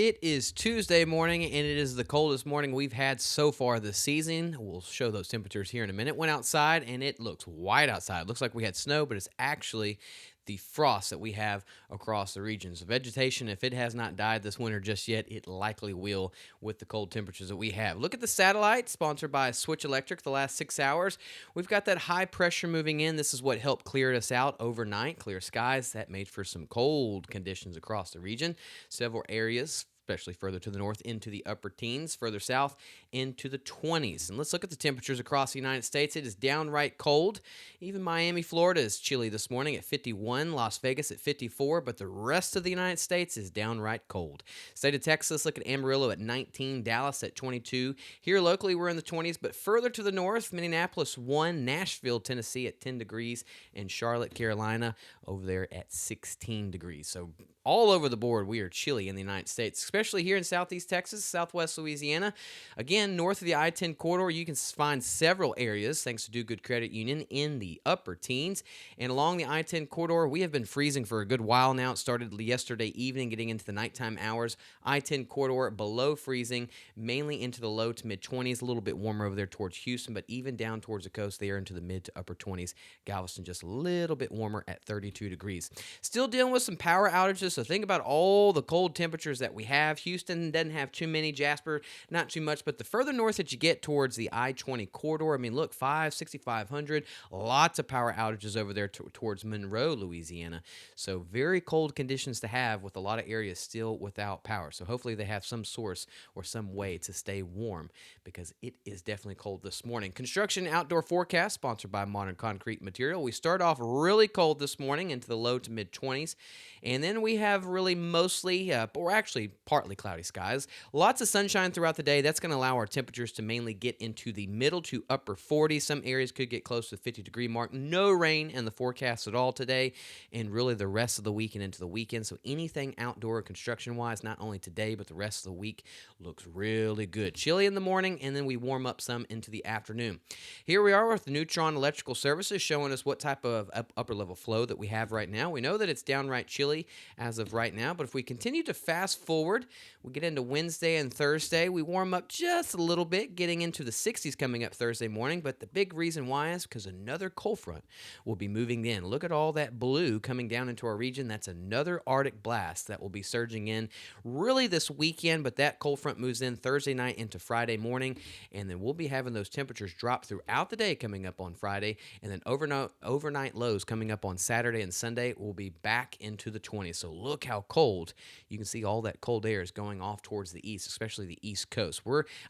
It is Tuesday morning, and it is the coldest morning we've had so far this season. We'll show those temperatures here in a minute. Went outside, and it looks white outside. Looks like we had snow, but it's actually the frost that we have across the region. So vegetation, if it has not died this winter just yet, it likely will with the cold temperatures that we have. Look at the satellite, sponsored by Switch Electric the last 6 hours. We've got that high pressure moving in. This is what helped clear us out overnight. Clear skies. That made for some cold conditions across the region. Several areas, especially further to the north, into the upper teens, further south into the 20s. And let's look at the temperatures across the United States. It is downright cold. Even Miami, Florida is chilly this morning at 51, Las Vegas at 54, but the rest of the United States is downright cold. State of Texas, look at Amarillo at 19, Dallas at 22. Here locally, we're in the 20s, but further to the north, Minneapolis 1, Nashville, Tennessee at 10 degrees, and Charlotte, Carolina over there at 16 degrees. So all over the board, we are chilly in the United States, especially here in southeast Texas, southwest Louisiana. Again, north of the I-10 corridor, you can find several areas, thanks to Do Good Credit Union, in the upper teens. And along the I-10 corridor, we have been freezing for a good while now. It started yesterday evening, getting into the nighttime hours. I-10 corridor below freezing, mainly into the low to mid-20s, a little bit warmer over there towards Houston, but even down towards the coast, they are into the mid to upper 20s. Galveston just a little bit warmer at 32 degrees. Still dealing with some power outages. So think about all the cold temperatures that we have. Houston doesn't have too many. Jasper, not too much. But the further north that you get towards the I-20 corridor, I mean, look, 6,500. Lots of power outages over there towards Monroe, Louisiana. So very cold conditions to have with a lot of areas still without power. So hopefully they have some source or some way to stay warm because it is definitely cold this morning. Construction outdoor forecast sponsored by Modern Concrete Material. We start off really cold this morning into the low to mid 20s. And then we have really mostly, or actually partly cloudy skies. Lots of sunshine throughout the day. That's going to allow our temperatures to mainly get into the middle to upper 40s. Some areas could get close to the 50-degree mark. No rain in the forecast at all today, and really the rest of the week and into the weekend. So anything outdoor construction-wise, not only today, but the rest of the week, looks really good. Chilly in the morning, and then we warm up some into the afternoon. Here we are with the Neutron Electrical Services showing us what type of upper-level flow that we have right now. We know that it's downright chilly as of right now, but if we continue to fast forward, we get into Wednesday and Thursday, we warm up just a little bit, getting into the 60s coming up Thursday morning, but the big reason why is because another cold front will be moving in. Look at all that blue coming down into our region. That's another Arctic blast that will be surging in really this weekend, but that cold front moves in Thursday night into Friday morning, and then we'll be having those temperatures drop throughout the day coming up on Friday, and then overnight lows coming up on Saturday and Sunday will be back into the 20s. So look how cold. You can see all that cold air is going off towards the east, especially the east coast.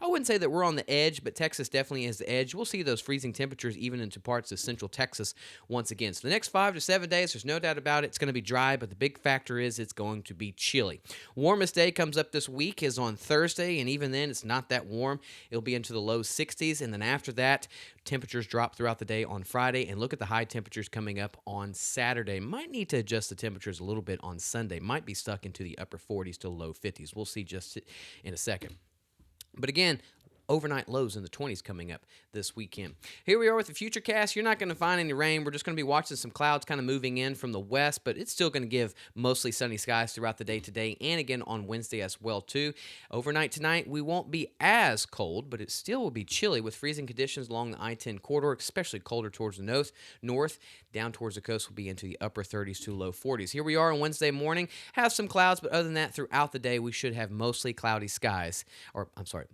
I wouldn't say that we're on the edge, but Texas definitely is the edge. We'll see those freezing temperatures even into parts of central Texas once again. So the next 5 to 7 days, there's no doubt about it, it's going to be dry, but the big factor is it's going to be chilly. Warmest day comes up this week is on Thursday, and even then it's not that warm. It'll be into the low 60s, and then after that, temperatures drop throughout the day on Friday, and look at the high temperatures coming up on Saturday. Might need to adjust the temperatures a little bit on Sunday. Might be stuck into the upper 40s to low 50s. We'll see just in a second. But again, overnight lows in the 20s coming up this weekend. Here we are with the Futurecast. You're not going to find any rain. We're just going to be watching some clouds kind of moving in from the west, but it's still going to give mostly sunny skies throughout the day today and again on Wednesday as well too. Overnight tonight, we won't be as cold, but it still will be chilly with freezing conditions along the I-10 corridor, especially colder towards the north. Down towards the coast will be into the upper 30s to low 40s. Here we are on Wednesday morning. Have some clouds, but other than that, throughout the day, we should have mostly cloudy skies,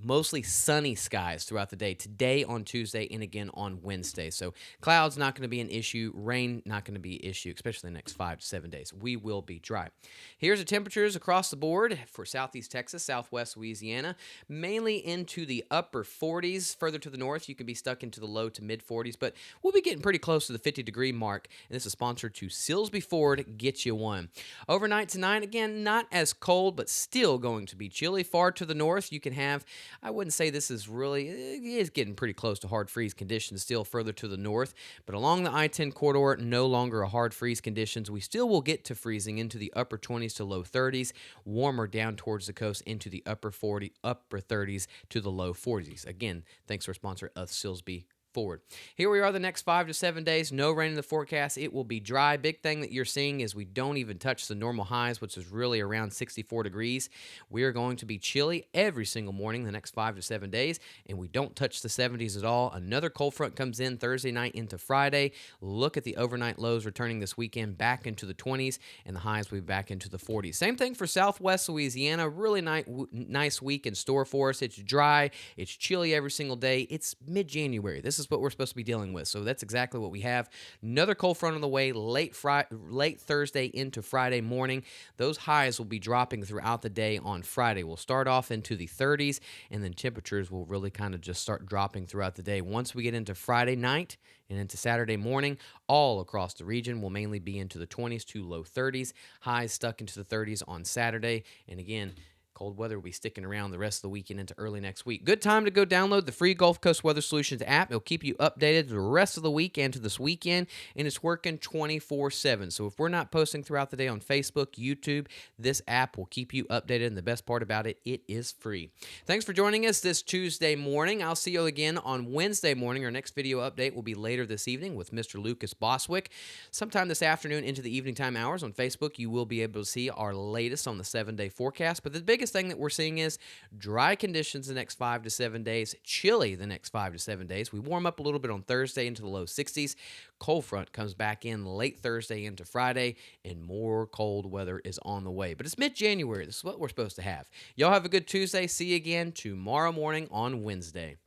mostly sunny skies throughout the day. Today on Tuesday and again on Wednesday. So clouds not going to be an issue. Rain not going to be an issue, especially the next 5 to 7 days. We will be dry. Here's the temperatures across the board for southeast Texas, southwest Louisiana, mainly into the upper 40s. Further to the north, you can be stuck into the low to mid 40s, but we'll be getting pretty close to the 50-degree mark. And this is sponsored to Silsby Ford. Get you one. Overnight tonight, again, not as cold, but still going to be chilly. Far to the north, you can have, I wouldn't say this is really, it is getting pretty close to hard freeze conditions still further to the north, but along the I-10 corridor, no longer a hard freeze conditions. We still will get to freezing into the upper 20s to low 30s, warmer down towards the coast into the upper 30s to the low 40s. Again, thanks to our sponsor of Silsby forward. Here we are the next 5 to 7 days. No rain in the forecast. It will be dry. Big thing that you're seeing is we don't even touch the normal highs, which is really around 64 degrees. We are going to be chilly every single morning the next 5 to 7 days, and we don't touch the 70s at all. Another cold front comes in Thursday night into Friday. Look at the overnight lows returning this weekend back into the 20s, and the highs will be back into the 40s. Same thing for Southwest Louisiana. Really nice week in store for us. It's dry. It's chilly every single day. It's mid-January. This is what we're supposed to be dealing with. So that's exactly what we have. Another cold front on the way late Thursday into Friday morning. Those highs will be dropping throughout the day on Friday. We'll start off into the 30s, and then temperatures will really kind of just start dropping throughout the day. Once we get into Friday night and into Saturday morning, all across the region will mainly be into the 20s to low 30s. Highs stuck into the 30s on Saturday. And again, cold weather will be sticking around the rest of the weekend into early next week. Good time to go download the free Gulf Coast Weather Solutions app. It'll keep you updated the rest of the week and to this weekend, and it's working 24/7. So if we're not posting throughout the day on Facebook, YouTube, this app will keep you updated, and the best part about it, it is free. Thanks for joining us this Tuesday morning. I'll see you again on Wednesday morning. Our next video update will be later this evening with Mr. Lucas Boswick. Sometime this afternoon into the evening time hours on Facebook, you will be able to see our latest on the 7-day forecast. But the biggest thing that we're seeing is dry conditions the next 5 to 7 days, chilly the next 5 to 7 days. We warm up a little bit on Thursday into the low 60s. Cold front comes back in late Thursday into Friday, and more cold weather is on the way. But it's mid-January. This is what we're supposed to have. Y'all have a good Tuesday. See you again tomorrow morning on Wednesday.